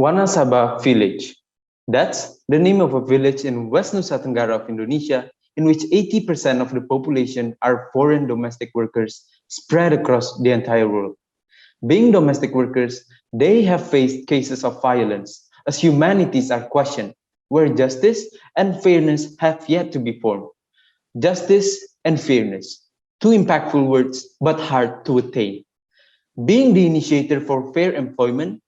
Wanasaba Village. That's the name of a village in West Nusa Tenggara of Indonesia, in which 80% of the population are foreign domestic workers spread across the entire world. Being domestic workers, they have faced cases of violence as humanities are questioned, where justice and fairness have yet to be formed. Justice and fairness, two impactful words but hard to attain. Being the initiator for Fair Employment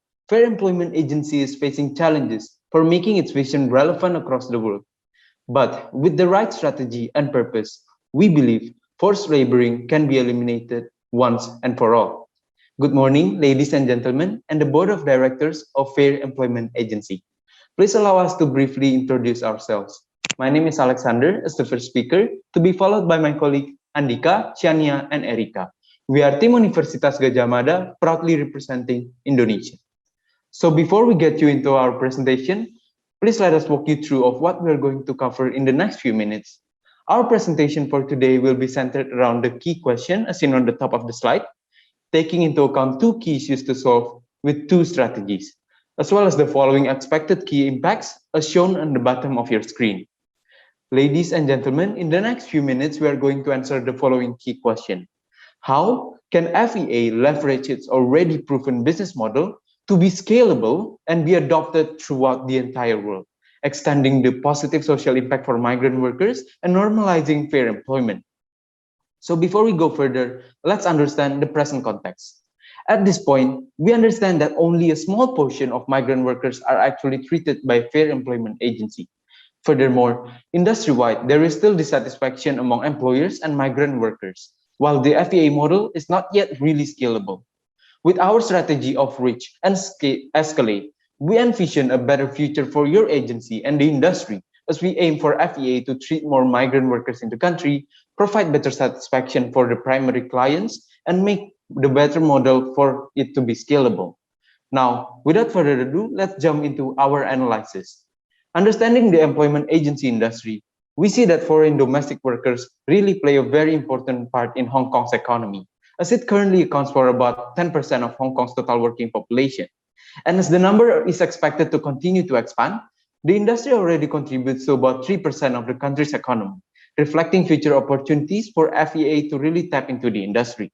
Agency is facing challenges for making its vision relevant across the world. But with the right strategy and purpose, we believe forced laboring can be eliminated once and for all. Good morning, ladies and gentlemen, and the Board of Directors of Fair Employment Agency. Please allow us to briefly introduce ourselves. My name is Alexander as the first speaker, to be followed by my colleague Andika, Chania, and Erika. We are Tim Universitas Gadjah Mada, proudly representing Indonesia. So before we get you into our presentation, please let us walk you through of what we're going to cover in the next few minutes. Our presentation for today will be centered around the key question as seen on the top of the slide, taking into account two key issues to solve with two strategies, as well as the following expected key impacts as shown on the bottom of your screen. Ladies and gentlemen, in the next few minutes, we are going to answer the following key question. How can FEA leverage its already proven business model to be scalable and be adopted throughout the entire world, extending the positive social impact for migrant workers and normalizing fair employment? So before we go further, let's understand the present context. At this point, we understand that only a small portion of migrant workers are actually treated by Fair Employment Agency. Furthermore, industry-wide, there is still dissatisfaction among employers and migrant workers, while the FEA model is not yet really scalable. With our strategy of reach and escalate, we envision a better future for your agency and the industry as we aim for FEA to treat more migrant workers in the country, provide better satisfaction for the primary clients, and make the better model for it to be scalable. Now, without further ado, let's jump into our analysis. Understanding the employment agency industry, we see that foreign domestic workers really play a very important part in Hong Kong's economy, as it currently accounts for about 10% of Hong Kong's total working population. And as the number is expected to continue to expand, the industry already contributes to about 3% of the country's economy, reflecting future opportunities for FEA to really tap into the industry.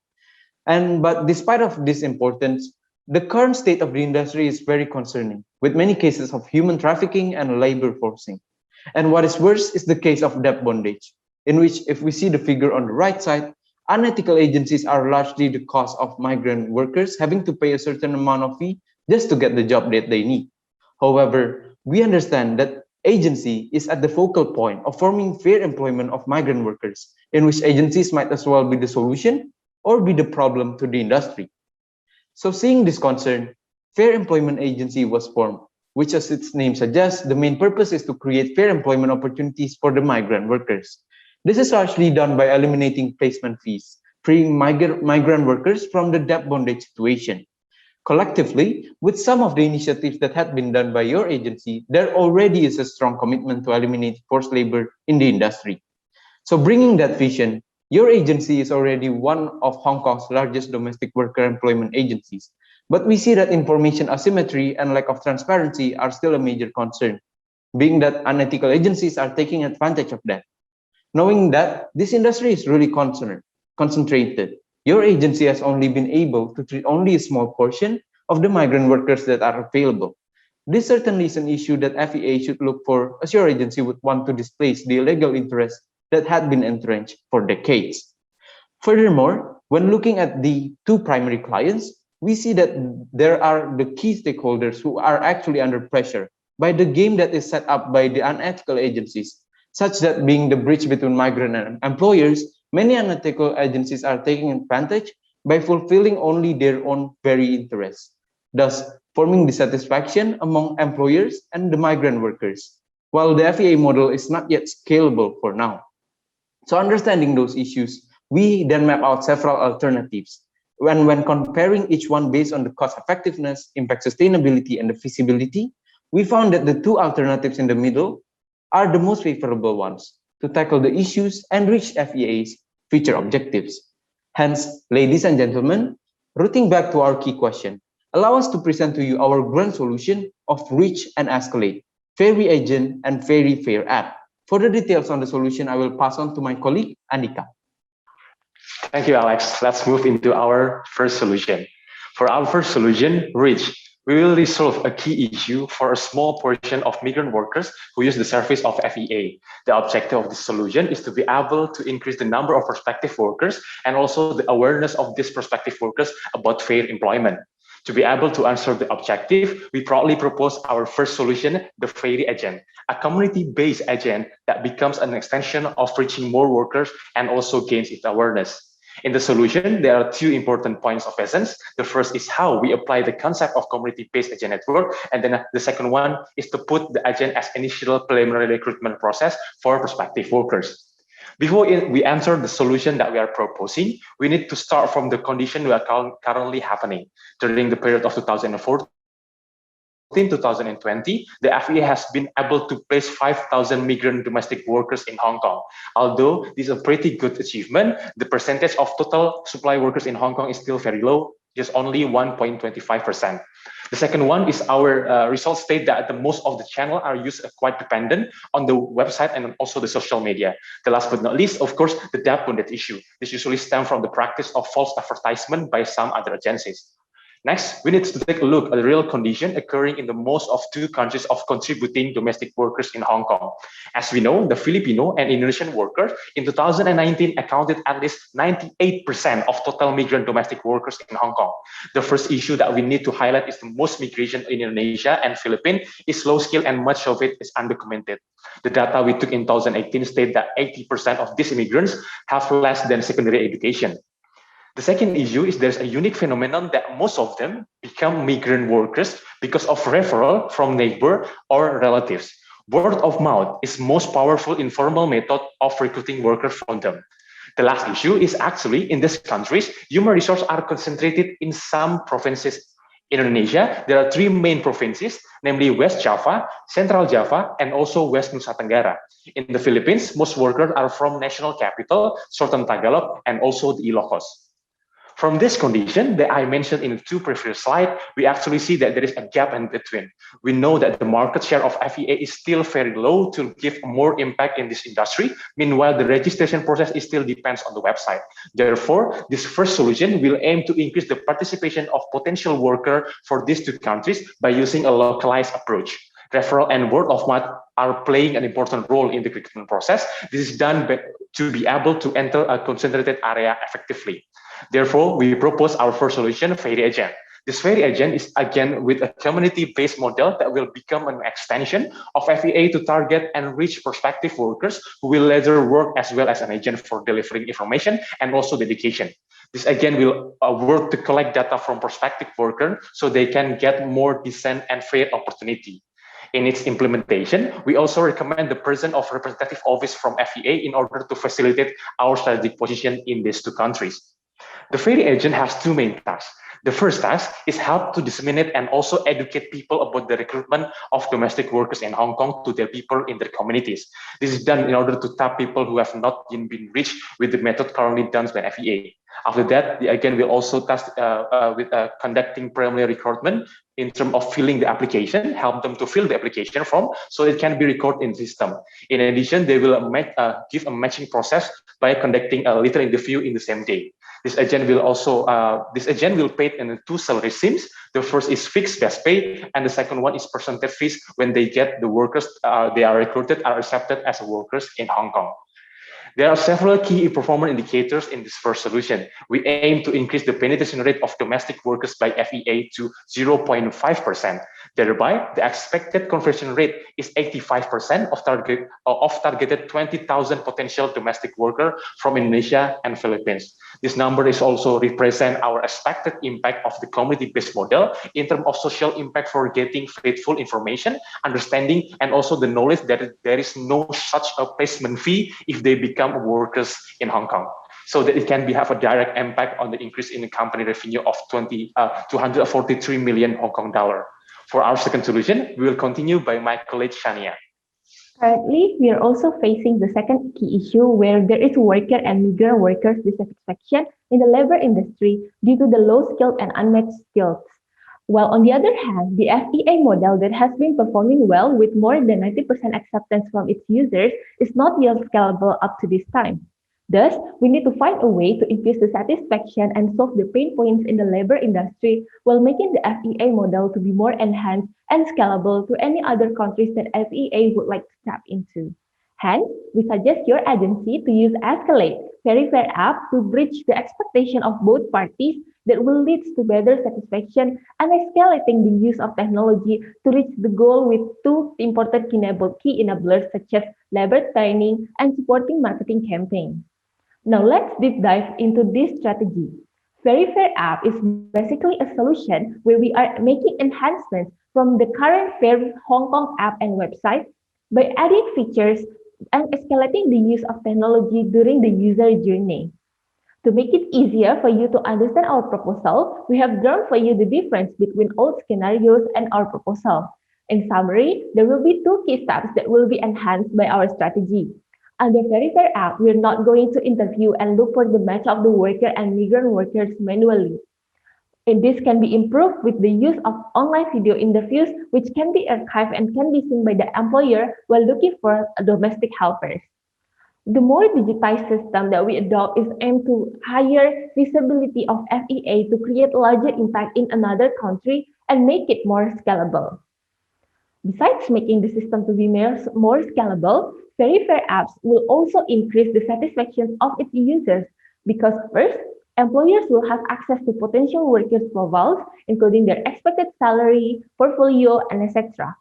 But despite of this importance, the current state of the industry is very concerning, with many cases of human trafficking and labor forcing. And what is worse is the case of debt bondage, in which if we see the figure on the right side, unethical agencies are largely the cause of migrant workers having to pay a certain amount of fee just to get the job that they need. However, we understand that agency is at the focal point of forming fair employment of migrant workers, in which agencies might as well be the solution or be the problem to the industry. So seeing this concern, Fair Employment Agency was formed, which as its name suggests, the main purpose is to create fair employment opportunities for the migrant workers. This is largely done by eliminating placement fees, freeing migrant workers from the debt bondage situation. Collectively, with some of the initiatives that had been done by your agency, there already is a strong commitment to eliminate forced labor in the industry. So bringing that vision, your agency is already one of Hong Kong's largest domestic worker employment agencies. But we see that information asymmetry and lack of transparency are still a major concern, being that unethical agencies are taking advantage of that. Knowing that this industry is really concentrated, your agency has only been able to treat only a small portion of the migrant workers that are available. This certainly is an issue that FEA should look for, as your agency would want to displace the illegal interests that had been entrenched for decades. Furthermore, when looking at the two primary clients, we see that there are the key stakeholders who are actually under pressure by the game that is set up by the unethical agencies, such that being the bridge between migrant and employers, many unethical agencies are taking advantage by fulfilling only their own very interests, thus forming dissatisfaction among employers and the migrant workers, while the FEA model is not yet scalable for now. So understanding those issues, we then map out several alternatives. When comparing each one based on the cost effectiveness, impact sustainability, and the feasibility, we found that the two alternatives in the middle are the most favorable ones to tackle the issues and reach FEA's future objectives. Hence, ladies and gentlemen, routing back to our key question, allow us to present to you our grand solution of reach and escalate, very agent and very fair app. For the details on the solution, I will pass on to my colleague, Andika. Thank you, Alex. Let's move into our first solution. For our first solution, Reach, we will resolve a key issue for a small portion of migrant workers who use the service of FEA. The objective of this solution is to be able to increase the number of prospective workers and also the awareness of these prospective workers about fair employment. To be able to answer the objective, we proudly propose our first solution, the Fairy Agent, a community-based agent that becomes an extension of reaching more workers and also gains its awareness. In the solution, there are two important points of essence. The first is how we apply the concept of community-based agent network, and then the second one is to put the agent as initial preliminary recruitment process for prospective workers. Before we answer the solution that we are proposing, we need to start from the condition that are currently happening. During the period of 2014-2020, the FEA has been able to place 5,000 migrant domestic workers in Hong Kong. Although this is a pretty good achievement, the percentage of total supply workers in Hong Kong is still very low, just only 1.25%. The second one is our results state that the most of the channel are used quite dependent on the website and also the social media. The last but not least, of course, the depth on that issue. This usually stems from the practice of false advertisement by some other agencies. Next, we need to take a look at the real condition occurring in the most of two countries of contributing domestic workers in Hong Kong. As we know, the Filipino and Indonesian workers in 2019 accounted at least 98% of total migrant domestic workers in Hong Kong. The first issue that we need to highlight is the most migration in Indonesia and Philippines is low skill and much of it is undocumented. The data we took in 2018 state that 80% of these immigrants have less than secondary education. The second issue is there's a unique phenomenon that most of them become migrant workers because of referral from neighbor or relatives. Word of mouth is most powerful informal method of recruiting workers from them. The last issue is actually in these countries, human resources are concentrated in some provinces. In Indonesia, there are three main provinces, namely West Java, Central Java, and also West Nusa Tenggara. In the Philippines, most workers are from national capital, Sultan Tagalog, and also the Ilocos. From this condition that I mentioned in the two previous slides, we actually see that there is a gap in between. We know that the market share of FEA is still very low to give more impact in this industry. Meanwhile, the registration process still depends on the website. Therefore, this first solution will aim to increase the participation of potential workers for these two countries by using a localized approach. Referral and word of mouth are playing an important role in the recruitment process. This is done to be able to enter a concentrated area effectively. Therefore, we propose our first solution, Fairy Agent. This Fairy Agent is again with a community-based model that will become an extension of FEA to target and reach prospective workers who will later work as well as an agent for delivering information and also dedication. This again will work to collect data from prospective workers so they can get more decent and fair opportunity. In its implementation, we also recommend the presence of representative office from FEA in order to facilitate our strategic position in these two countries. The Fairy Agent has two main tasks. The first task is help to disseminate and also educate people about the recruitment of domestic workers in Hong Kong to their people in their communities. This is done in order to tap people who have not been reached with the method currently done by FEA. After that, again, we'll also task with conducting preliminary recruitment in terms of filling the application, help them to fill the application form so it can be recorded in the system. In addition, they will give a matching process by conducting a little interview in the same day. This agent will pay in two salary schemes. The first is fixed base pay, and the second one is percentage fees when they get the workers they are recruited are accepted as workers in Hong Kong. There are several key performance indicators in this first solution. We aim to increase the penetration rate of domestic workers by FEA to 0.5%. Thereby, the expected conversion rate is 85% of targeted 20,000 potential domestic workers from Indonesia and Philippines. This number is also represent our expected impact of the community-based model in terms of social impact for getting faithful information, understanding, and also the knowledge that there is no such a placement fee if they become workers in Hong Kong, so that it can have a direct impact on the increase in the company revenue of 243 million Hong Kong dollar. For our second solution, we will continue by my colleague Shania. Currently, we are also facing the second key issue where there is worker and migrant workers dissatisfaction in the labor industry due to the low skilled and unmatched skills. While on the other hand, the FEA model that has been performing well with more than 90% acceptance from its users is not yet scalable up to this time. Thus, we need to find a way to increase the satisfaction and solve the pain points in the labor industry while making the FEA model to be more enhanced and scalable to any other countries that FEA would like to tap into. Hence, we suggest your agency to use Escalate, Very Fair app to bridge the expectation of both parties that will lead to better satisfaction and escalating the use of technology to reach the goal with two important key enablers such as labor training and supporting marketing campaigns. Now let's deep dive into this strategy. Very Fair app is basically a solution where we are making enhancements from the current Fair Hong Kong app and website by adding features and escalating the use of technology during the user journey. To make it easier for you to understand our proposal, we have drawn for you the difference between old scenarios and our proposal. In summary, there will be two key steps that will be enhanced by our strategy. Under Very Fair app, we're not going to interview and look for the match of the worker and migrant workers manually. And this can be improved with the use of online video interviews, which can be archived and can be seen by the employer while looking for domestic helpers. The more digitized system that we adopt is aimed to higher visibility of FEA to create larger impact in another country and make it more scalable. Besides making the system to be more scalable, Very Fair apps will also increase the satisfaction of its users because first, employers will have access to potential workers' profiles, including their expected salary, portfolio, and etc.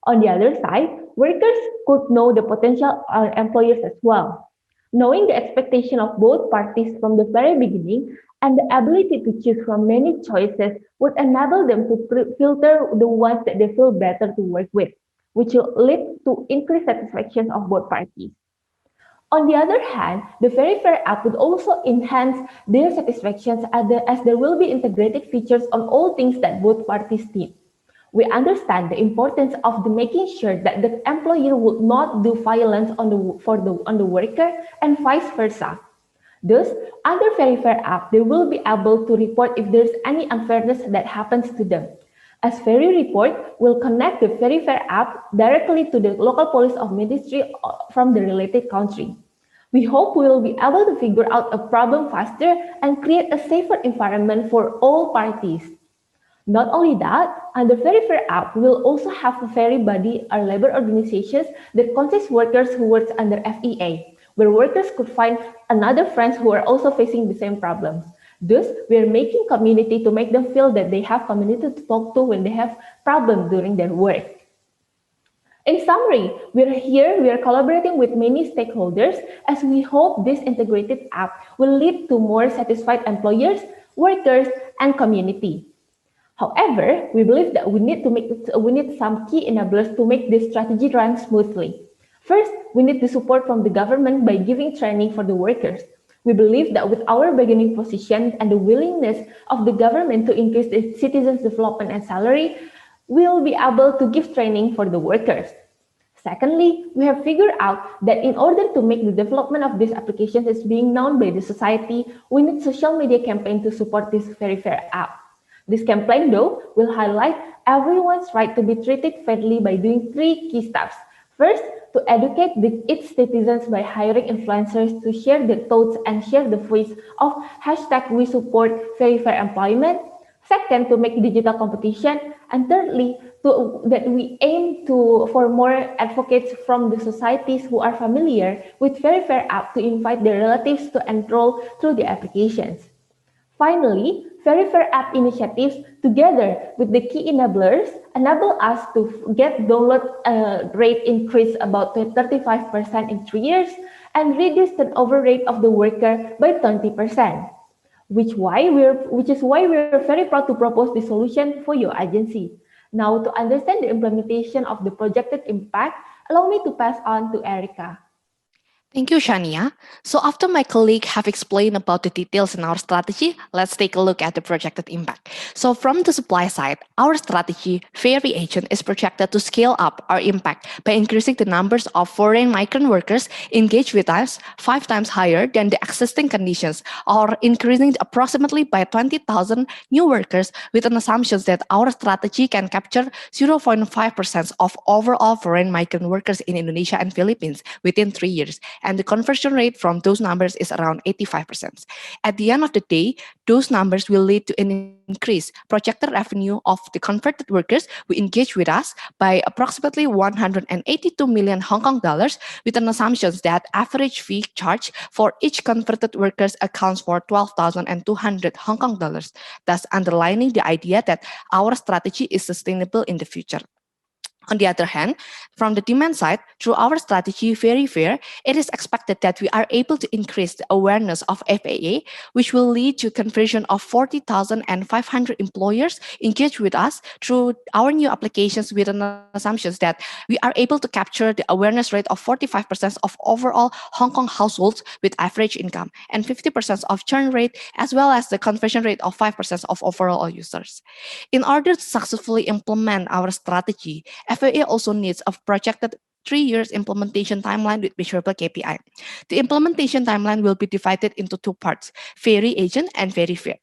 On the other side, workers could know the potential employers as well. Knowing the expectation of both parties from the very beginning and the ability to choose from many choices would enable them to filter the ones that they feel better to work with, which will lead to increased satisfaction of both parties. On the other hand, the Very Fair app would also enhance their satisfactions as there will be integrated features on all things that both parties need. We understand the importance of making sure that the employer would not do violence on the worker and vice versa. Thus, under Very Fair app, they will be able to report if there's any unfairness that happens to them. As Very Report will connect the Very Fair app directly to the local police of ministry from the related country. We hope we will be able to figure out a problem faster and create a safer environment for all parties. Not only that, under Very Fair app, we will also have a Very Body or labor organizations that consists workers who work under FEA, where workers could find another friends who are also facing the same problems. Thus, we are making community to make them feel that they have community to talk to when they have problems during their work. In summary, we are collaborating with many stakeholders as we hope this integrated app will lead to more satisfied employers, workers, and community. However, we believe that we need some key enablers to make this strategy run smoothly. First, we need the support from the government by giving training for the workers. We believe that with our bargaining position and the willingness of the government to increase the citizens' development and salary, we will be able to give training for the workers. Secondly, we have figured out that in order to make the development of these applications as being known by the society, we need social media campaign to support this Very Fair app. This campaign, though, will highlight everyone's right to be treated fairly by doing three key steps. First, to educate its citizens by hiring influencers to share their thoughts and share the voice of #We support Very Fair employment. Second, to make digital competition. And thirdly, that we aim for more advocates from the societies who are familiar with Very Fair app to invite their relatives to enroll through the applications. Finally, Very Fair app initiatives, together with the key enablers, enable us to get download rate increase about 35% in 3 years and reduce the turnover rate of the worker by 20%. Which is why we're very proud to propose this solution for your agency. Now, to understand the implementation of the projected impact, allow me to pass on to Erica. Thank you, Shania. So after my colleague have explained about the details in our strategy, let's take a look at the projected impact. So from the supply side, our strategy, Ferry Agent, is projected to scale up our impact by increasing the numbers of foreign migrant workers engaged with us 5 times higher than the existing conditions, or increasing approximately by 20,000 new workers with an assumption that our strategy can capture 0.5% of overall foreign migrant workers in Indonesia and Philippines within 3 years. And the conversion rate from those numbers is around 85%. At the end of the day, those numbers will lead to an increased projected revenue of the converted workers who engage with us by approximately 182 million Hong Kong dollars, with an assumption that average fee charge for each converted workers accounts for 12,200 Hong Kong dollars, thus underlining the idea that our strategy is sustainable in the future. On the other hand, from the demand side, through our strategy, Very Fair, it is expected that we are able to increase the awareness of FAA, which will lead to conversion of 40,500 employers engaged with us through our new applications, with an assumption that we are able to capture the awareness rate of 45% of overall Hong Kong households with average income, and 50% of churn rate, as well as the conversion rate of 5% of overall users. In order to successfully implement our strategy, FAA also needs a projected 3 years implementation timeline with measurable KPI. The implementation timeline will be divided into two parts, Ferry Agent and Very Fair.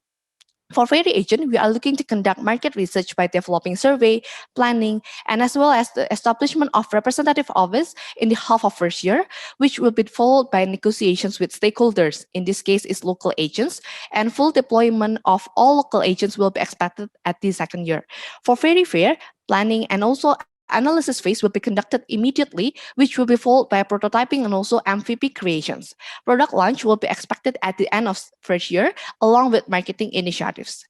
For Ferry Agent, we are looking to conduct market research by developing survey, planning, and as well as the establishment of representative office in the half of first year, which will be followed by negotiations with stakeholders, in this case is local agents, and full deployment of all local agents will be expected at the second year. For Very Fair, planning and also analysis phase will be conducted immediately, which will be followed by prototyping and also MVP creations. Product launch will be expected at the end of first year, along with marketing initiatives.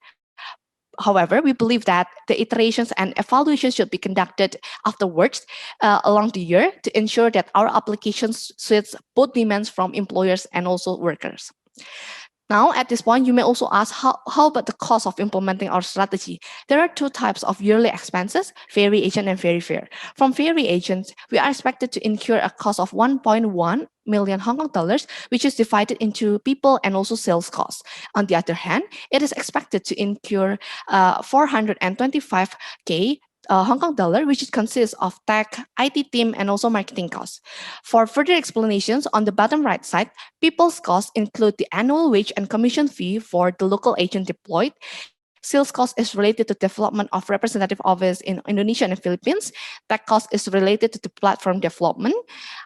However, we believe that the iterations and evaluations should be conducted afterwards along the year to ensure that our applications suits both demands from employers and also workers. Now, at this point, you may also ask, how about the cost of implementing our strategy? There are two types of yearly expenses, Ferry Agent and Very Fair. From Ferry Agents, we are expected to incur a cost of 1.1 million Hong Kong dollars, which is divided into people and also sales costs. On the other hand, it is expected to incur 425K Hong Kong dollar, which consists of tech, IT team, and also marketing costs. For further explanations, on the bottom right side, people's costs include the annual wage and commission fee for the local agent deployed. Sales cost is related to development of representative office in Indonesia and the Philippines. Tech cost is related to the platform development.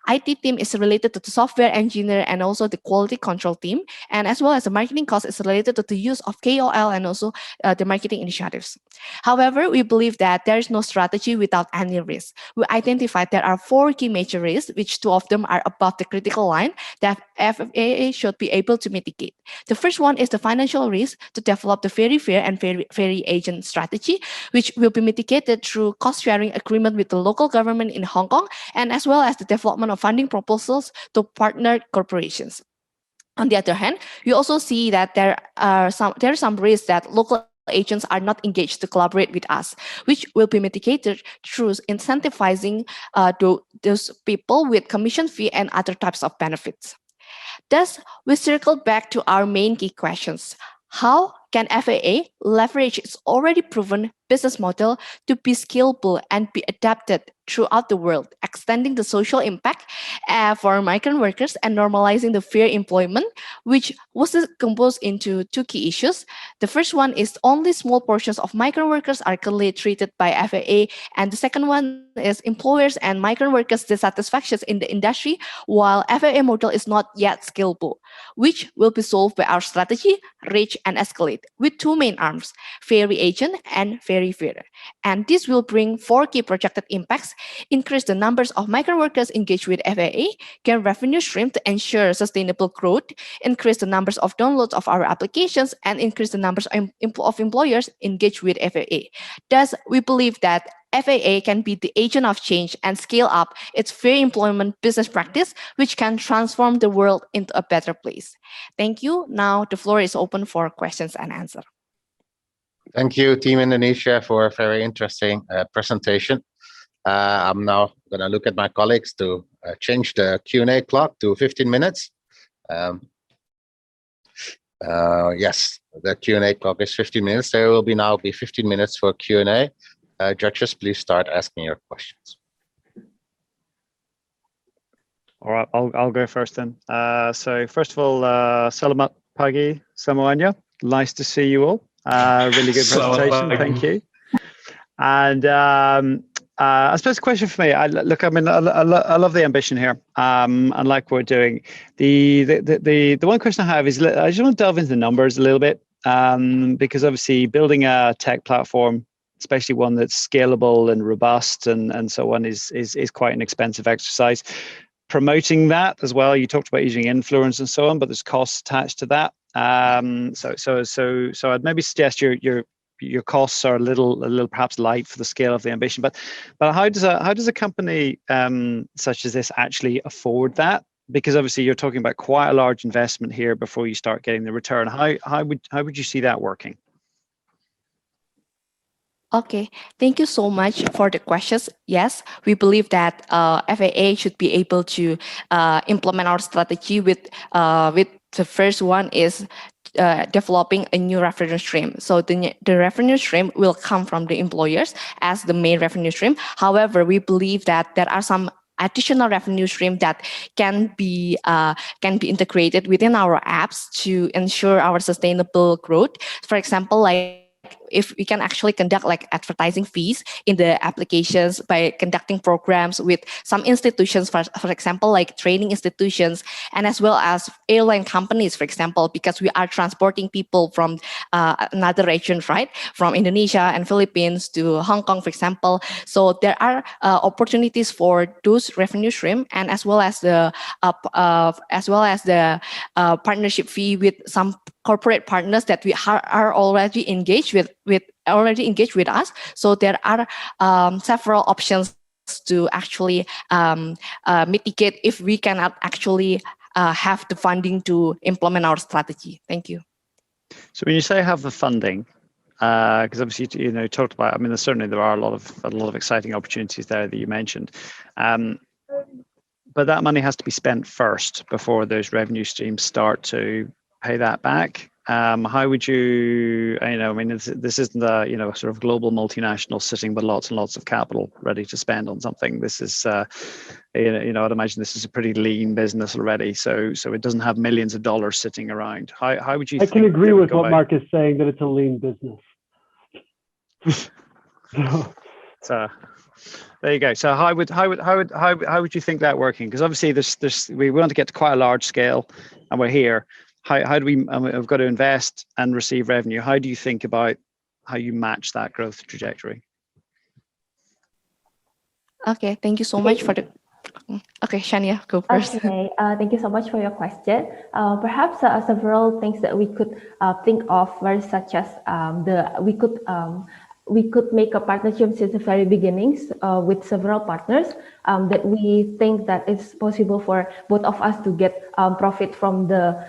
IT team is related to the software engineer and also the quality control team. And as well as the marketing cost is related to the use of KOL and also the marketing initiatives. However, we believe that there is no strategy without any risk. We identified there are 4 key major risks, which 2 of them are above the critical line that FAA should be able to mitigate. The first one is the financial risk to develop the Very Fair and Ferry Agent strategy, which will be mitigated through cost-sharing agreement with the local government in Hong Kong, and as well as the development of funding proposals to partner corporations. On the other hand, we also see that there are some risks that local agents are not engaged to collaborate with us, which will be mitigated through incentivizing those people with commission fee and other types of benefits. Thus, we circle back to our main key questions. How can FAA leverage its already proven business model to be scalable and be adapted throughout the world, extending the social impact for migrant workers and normalizing the fair employment, which was composed into 2 key issues. The first one is only small portions of migrant workers are currently treated by FAA, and the second one is employers and migrant workers' dissatisfactions in the industry, while FAA model is not yet scalable, which will be solved by our strategy, reach and escalate, with 2 main arms, Ferry Agent and Very Fair. And this will bring 4 key projected impacts: increase the numbers of migrant workers engaged with FAA, gain revenue stream to ensure sustainable growth, increase the numbers of downloads of our applications, and increase the numbers of employers engaged with FAA. Thus, we believe that FAA can be the agent of change and scale up its fair employment business practice, which can transform the world into a better place. Thank you. Now the floor is open for questions and answers. Thank you, Team Indonesia, for a very interesting presentation. I'm now going to look at my colleagues to change the Q&A clock to 15 minutes. Yes, the Q&A clock is 15 minutes. There will now be 15 minutes for Q&A. Judges, please start asking your questions. All right, I'll go first then. So first of all, selamat pagi semuanya. Nice to see you all. Really good presentation. Thank you. And I suppose a question for me. I love the ambition here. And like we're doing, the one question I have is I just want to delve into the numbers a little bit, because obviously building a tech platform, especially one that's scalable and robust and so on, is quite an expensive exercise. Promoting that as well, you talked about using influence and so on, but there's costs attached to that. So I'd maybe suggest your costs are a little perhaps light for the scale of the ambition. But how does a company such as this actually afford that? Because obviously you're talking about quite a large investment here before you start getting the return. How would you see that working? Okay, thank you so much for the questions. Yes, we believe that FAA should be able to implement our strategy with the first one is developing a new revenue stream. So the revenue stream will come from the employers as the main revenue stream. However, we believe that there are some additional revenue stream that can be integrated within our apps to ensure our sustainable growth. For example, like if we can actually conduct like advertising fees in the applications by conducting programs with some institutions, for example, like training institutions, and as well as airline companies, for example, because we are transporting people from another region, right? From Indonesia and Philippines to Hong Kong, for example. So there are opportunities for those revenue stream, and as well as the partnership fee with some corporate partners that we are already engaged with us. So there are several options to actually mitigate if we cannot actually have the funding to implement our strategy. Thank you. So when you say have the funding, because obviously you talked about, I mean, there are a lot of exciting opportunities there that you mentioned. But that money has to be spent first before those revenue streams start to pay that back. How would you, I mean, this isn't a, sort of global multinational sitting with lots and lots of capital ready to spend on something. This is, I'd imagine this is a pretty lean business already. So it doesn't have millions of dollars sitting around. How would you? I can agree with what Mark is saying, that it's a lean business. So there you go. So how would you think that working? Because obviously we want to get to quite a large scale, and we're here. How do we? We've got to invest and receive revenue. How do you think about how you match that growth trajectory? Okay, thank you so much for the. Okay, Shania, go first. Okay, thank you so much for your question. Perhaps several things that we could think of were such as we could make a partnership since the very beginnings with several partners that we think that it's possible for both of us to get profit from the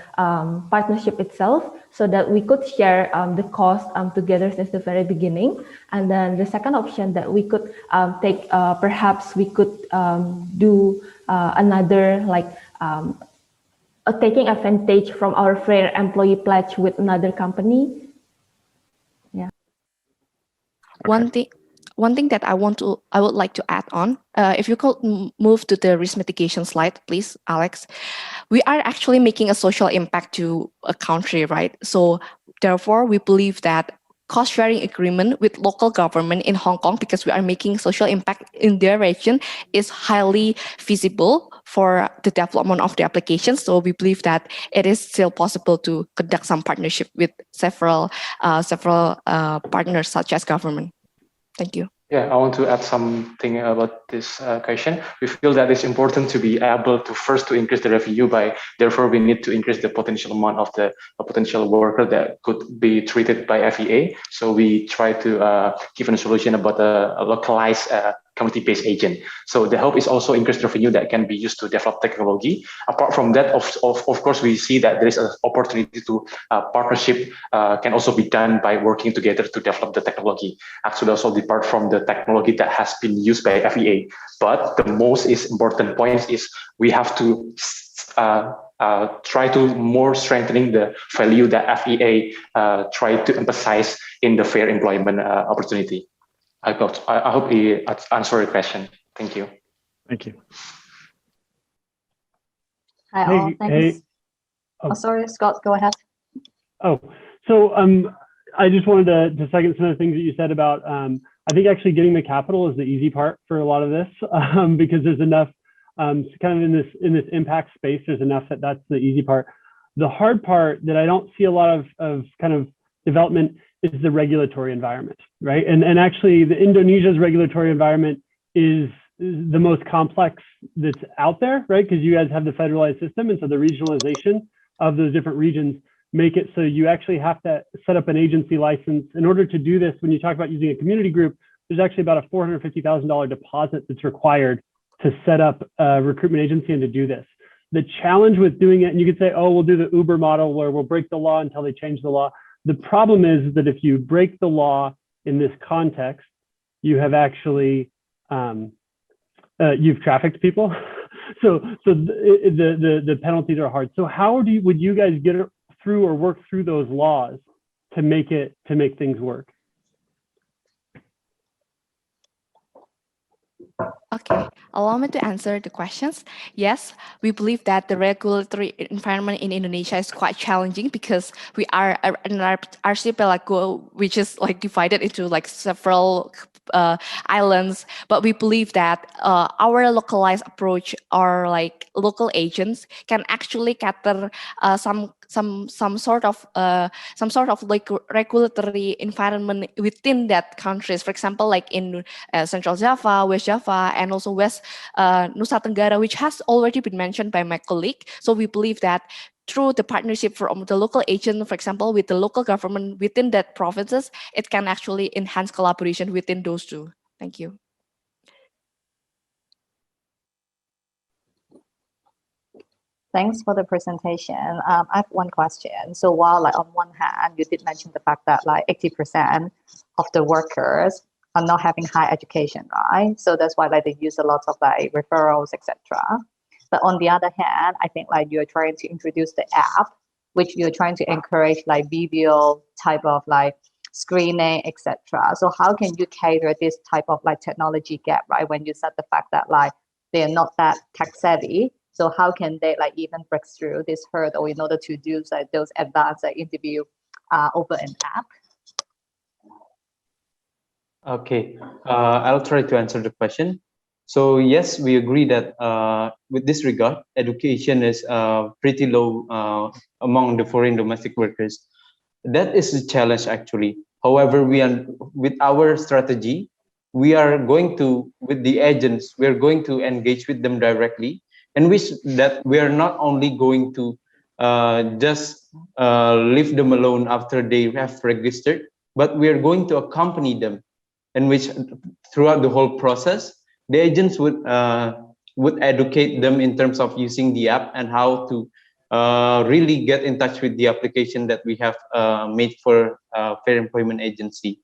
partnership itself, so that we could share the cost together since the very beginning. And then the second option that we could take, perhaps we could do another taking advantage from our fair employee pledge with another company. Okay. One thing that I would like to add on, if you could move to the risk mitigation slide, please, Alex. We are actually making a social impact to a country, right? So therefore, we believe that cost sharing agreement with local government in Hong Kong, because we are making social impact in their region, is highly feasible for the development of the application. So we believe that it is still possible to conduct some partnership with several partners such as government. Thank you. Yeah, I want to add something about this question. We feel that it's important to be able to first increase the revenue therefore we need to increase the potential amount of the potential worker that could be treated by FEA. So we try to give a solution about a localized community-based agent. So the hope is also increased revenue that can be used to develop technology. Apart from that, of course, we see that there is an opportunity to partnership can also be done by working together to develop the technology. Actually, also depart from the technology that has been used by FEA. But the most important point is we have to try to more strengthening the value that FEA try to emphasize in the fair employment opportunity. I hope it answered your question. Thank you. Thank you. Hi, all. Thanks. Oh, sorry, Scott, go ahead. Oh, so I just wanted to second some of the things that you said about, I think actually getting the capital is the easy part for a lot of this, because there's enough, kind of in this impact space, there's enough that's the easy part. The hard part that I don't see a lot of kind of development is the regulatory environment, right? And actually the Indonesia's regulatory environment is the most complex that's out there, right? Because you guys have the federalized system, and so the regionalization of those different regions make it so you actually have to set up an agency license. In order to do this, when you talk about using a community group, there's actually about a $450,000 deposit that's required to set up a recruitment agency and to do this. The challenge with doing it, and you could say, oh, we'll do the Uber model where we'll break the law until they change the law. The problem is that if you break the law in this context, you have actually, you've trafficked people. so the penalties are hard. So how would you guys get through or work through those laws to make things work? Okay, allow me to answer the questions. Yes, we believe that the regulatory environment in Indonesia is quite challenging because we are an archipelago which is like divided into like several islands. But we believe that our localized approach or like local agents can actually cater some sort of like regulatory environment within that countries. For example, like in Central Java, West Java, and also West Nusa Tenggara, which has already been mentioned by my colleague. So we believe that through the partnership from the local agent, for example, with the local government within that provinces, it can actually enhance collaboration within those two. Thank you. Thanks for the presentation. I have one question. So while like on one hand, you did mention the fact that like 80% of the workers are not having high education, right? So that's why like they use a lot of like referrals, etc. But on the other hand, I think like you're trying to introduce the app, which you're trying to encourage like video type of like screening, etc. So how can you cater this type of like technology gap, right? When you said the fact that like they're not that tech savvy, so how can they like even break through this hurdle in order to do like those advanced like, interview over an app? Okay, I'll try to answer the question. So yes, we agree that with this regard, education is pretty low among the foreign domestic workers. That is the challenge actually. However, with our strategy, we are going to, with the agents, we are going to engage with them directly, and that we are not only going to just leave them alone after they have registered, but we are going to accompany them, in which throughout the whole process, the agents would educate them in terms of using the app and how to really get in touch with the application that we have made for Fair Employment Agency.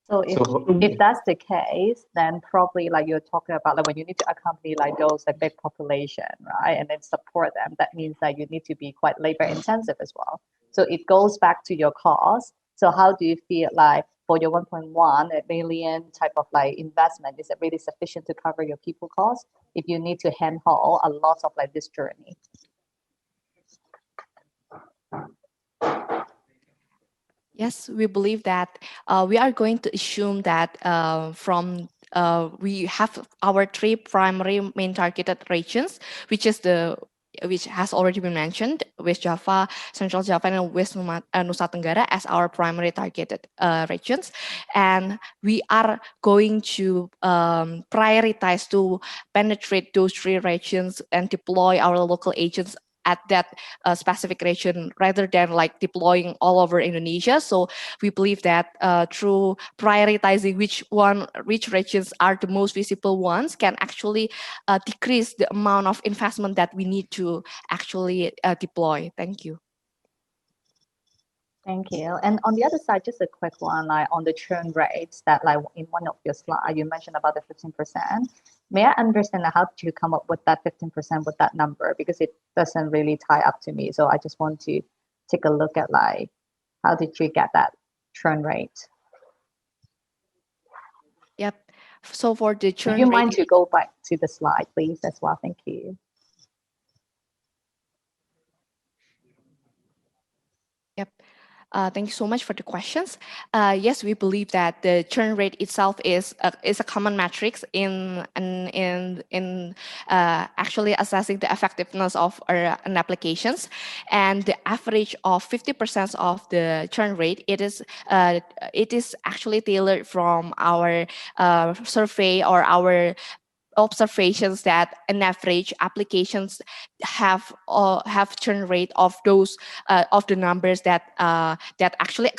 So if that's the case, then probably like you're talking about like when you need to accompany like those like big population, right, and then support them, that means that you need to be quite labor intensive as well. So it goes back to your cost. So how do you feel like for your 1.1 million type of like investment, is it really sufficient to cover your people costs if you need to handhold a lot of like this journey? Yes, we believe that we are going to assume that we have our three primary main targeted regions, which has already been mentioned, West Java, Central Java, and West Nusa Tenggara as our primary targeted regions. And we are going to prioritize to penetrate those three regions and deploy our local agents at that specific region rather than like deploying all over Indonesia. So we believe that through prioritizing which regions are the most visible ones can actually decrease the amount of investment that we need to actually deploy. Thank you. Thank you. And on the other side, just a quick one, like on the churn rates that like in one of your slides, you mentioned about the 15%. May I understand how did you come up with that 15% with that number? Because it doesn't really tie up to me. So I just want to take a look at like, how did you get that churn rate? Yep. So for the churn rate, do you rate, mind to go back to the slide, please, as well? Thank you. Yep. Thank you so much for the questions. Yes, we believe that the churn rate itself is a common metric in actually assessing the effectiveness of an applications, and the average of 50% of the churn rate. It is actually tailored from our survey or our observations that on average applications have churn rate of those of the numbers that actually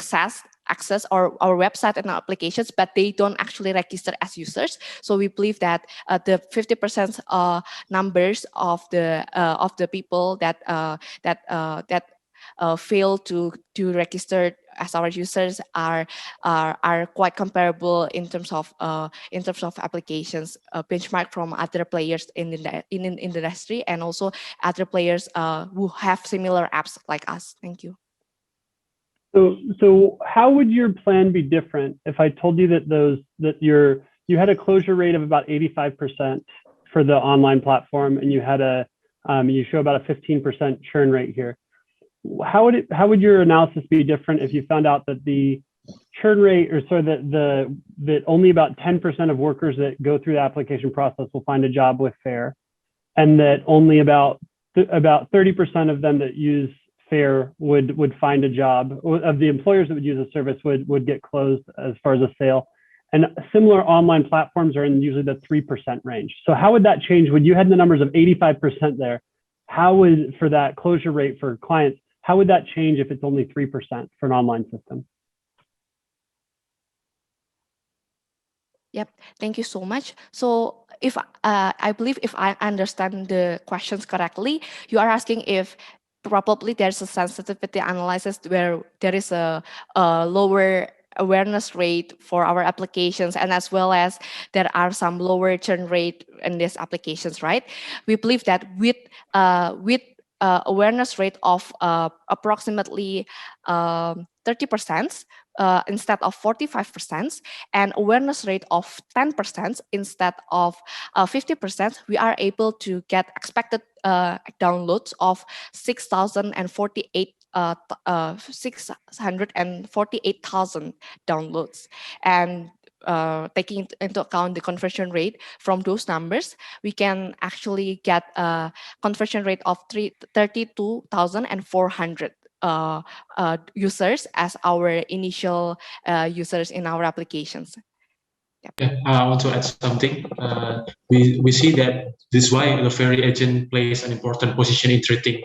access our website and our applications, but they don't actually register as users. So we believe that the 50% numbers of the people that fail to register as our users are quite comparable in terms of applications benchmark from other players in the industry, and also other players who have similar apps like us. Thank you. So how would your plan be different if I told you that you had a closure rate of about 85% for the online platform, and you had you show about a 15% churn rate here? How would your analysis be different if you found out that the churn rate, or sorry, that only about 10% of workers that go through the application process will find a job with FAIR, and that only about 30% of them that use FAIR would find a job, of the employers that would use the service would get closed as far as a sale? And similar online platforms are in usually the 3% range. So how would that change when you had the numbers of 85% there? How would, for that closure rate for clients, how would that change if it's only 3% for an online system? Yep, thank you so much. So if I believe if I understand the questions correctly, you are asking if probably there's a sensitivity analysis where there is a lower awareness rate for our applications, and as well as there are some lower churn rate in these applications, right? We believe that with awareness rate of approximately 30% instead of 45%, and awareness rate of 10% instead of 50%, we are able to get expected downloads of 648,000 downloads. And taking into account the conversion rate from those numbers, we can actually get a conversion rate of 32,400 users as our initial users in our applications. Yep. Yeah, I want to add something. We see that this is why the ferry agent plays an important position in treating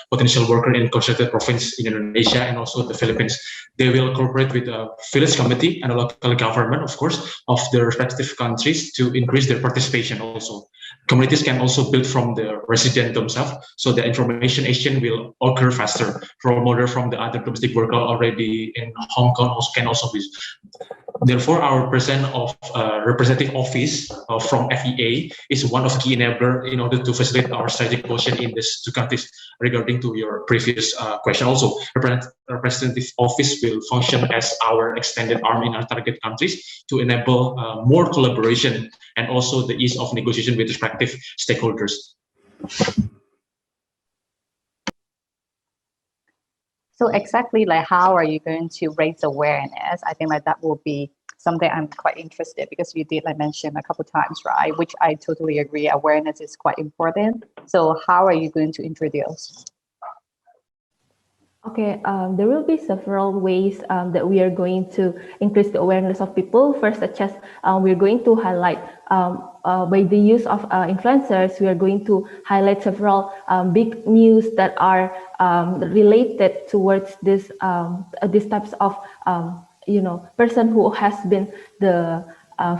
potential worker in concentrated province in Indonesia and also the Philippines. They will cooperate with the village committee and the local government, of course, of the respective countries to increase their participation also. Communities can also build from the resident themselves, so the information exchange will occur faster. Role model from the other domestic worker already in Hong Kong can also be. Therefore, our presence of representative office from FEA is one of the key enabler in order to facilitate our strategic position in these two countries. Regarding to your previous question, also representative office will function as our extended arm in our target countries to enable more collaboration and also the ease of negotiation with respective stakeholders. So exactly like how are you going to raise awareness? I think like that will be something I'm quite interested, because you did like mention a couple of times, right? Which I totally agree, awareness is quite important. So how are you going to introduce? Okay, there will be several ways that we are going to increase the awareness of people. First, such as we're going to highlight by the use of influencers, we are going to highlight several big news that are related towards this these types of person who has been the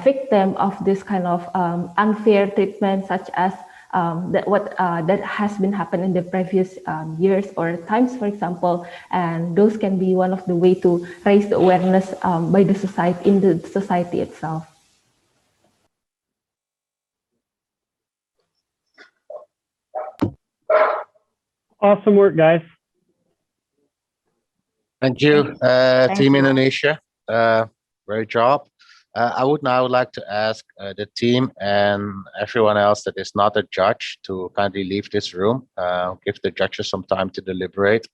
victim of this kind of unfair treatment, such as that has been happened in the previous years or times, for example, and those can be one of the way to raise the awareness by the society in the society itself. Awesome work, guys. Thank you, Thank Team you. Indonesia. Great job. I would now like to ask the team and everyone else that is not a judge to kindly leave this room. Give the judges some time to deliberate.